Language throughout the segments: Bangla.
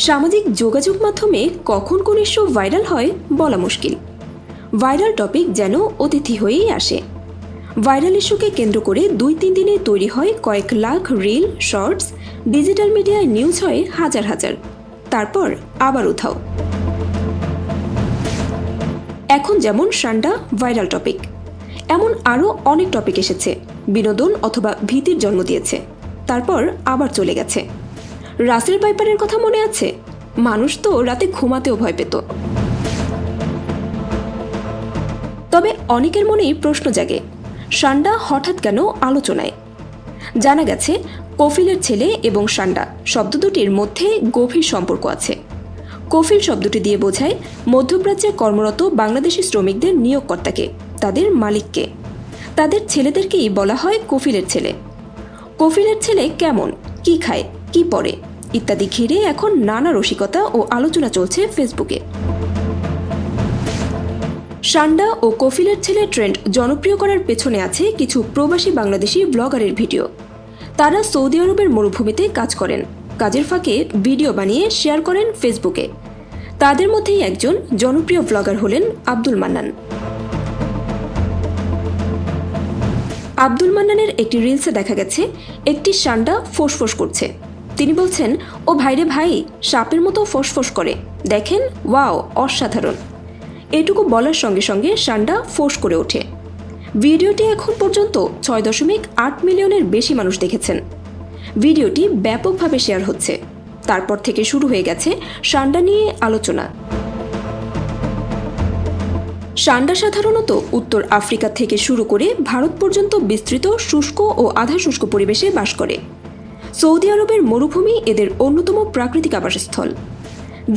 সামাজিক যোগাযোগ মাধ্যমে কখন কোন ইস্যু ভাইরাল হয় বলা মুশকিল। ভাইরাল টপিক যেন অতিথি হয়েই আসে। ভাইরাল ইস্যুকে কেন্দ্র করে ২-৩ দিনে তৈরি হয় কয়েক লাখ রিল, শর্টস, ডিজিটাল মিডিয়ায় নিউজ হয় হাজার হাজার, তারপর আবার উঠাও। এখন যেমন সান্ডা ভাইরাল টপিক, এমন আরও অনেক টপিক এসেছে, বিনোদন অথবা ভীতির জন্ম দিয়েছে, তারপর আবার চলে গেছে। রাসেল ভাইপারের কথা মনে আছে? মানুষ তো রাতে ঘুমাতেও ভয় পেত। তবে অনেকের মনেই প্রশ্ন জাগে, সান্ডা হঠাৎ কেন আলোচনায়? জানা গেছে কফিলের ছেলে এবং সান্ডা শব্দ দুটির মধ্যে গভীর সম্পর্ক আছে। কফিল শব্দটি দিয়ে বোঝায় মধ্যপ্রাচ্যে কর্মরত বাংলাদেশি শ্রমিকদের নিয়োগকর্তাকে, তাদের মালিককে। তাদের ছেলেদেরকেই বলা হয় কফিলের ছেলে। কফিলের ছেলে কেমন, কি খায়, কি পরে ইত্যাদি ঘিরে এখন নানা রসিকতা ও আলোচনা চলছে ফেসবুকে। সান্ডা ও কফিলের ছেলে ট্রেন্ড জনপ্রিয় করার পেছনে আছে কিছু প্রবাসী বাংলাদেশি ব্লগারের ভিডিও। তারা সৌদি আরবের মরুভূমিতে কাজ করেন, কাজের ফাঁকে ভিডিও বানিয়ে শেয়ার করেন ফেসবুকে। তাদের মধ্যেই একজন জনপ্রিয় ব্লগার হলেন আব্দুল মান্নান। আব্দুল মান্নানের একটি রিলসে দেখা গেছে একটি সান্ডা ফোঁসফোঁস করছে। তিনি বলছেন, ও ভাইরে ভাই, সাপের মতো ফোঁসফোঁস করে, দেখেন, ওয়াও, অসাধারণ। এটুকু বলার সঙ্গে সঙ্গে সান্ডা ফোঁস করে ওঠে। ভিডিওটি এখন পর্যন্ত ৬.৮ মিলিয়নের বেশি মানুষ দেখেছেন। ভিডিওটি ব্যাপকভাবে শেয়ার হচ্ছে। তারপর থেকে শুরু হয়ে গেছে সান্ডা নিয়ে আলোচনা। সান্ডা সাধারণত উত্তর আফ্রিকা থেকে শুরু করে ভারত পর্যন্ত বিস্তৃত শুষ্ক ও আধা শুষ্ক পরিবেশে বাস করে। সৌদি আরবের মরুভূমি এদের অন্যতম প্রাকৃতিক আবাসস্থল।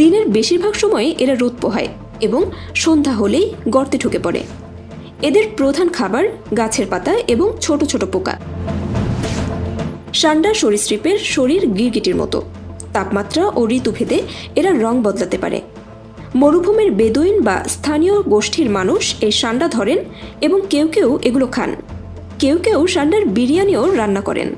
দিনের বেশিরভাগ সময়ে এরা রোদ পোহায় এবং সন্ধ্যা হলেই গর্তে ঢুকে পড়ে। এদের প্রধান খাবার গাছের পাতা এবং ছোট ছোট পোকা। সান্ডা সরীসৃপের শরীর গিরগিটির মতো। তাপমাত্রা ও ঋতুভেদে এরা রং বদলাতে পারে। মরুভূমির বেদুইন বা স্থানীয় গোষ্ঠীর মানুষ এই সান্ডা ধরেন এবং কেউ কেউ এগুলো খান। কেউ কেউ সান্ডার বিরিয়ানিও রান্না করেন।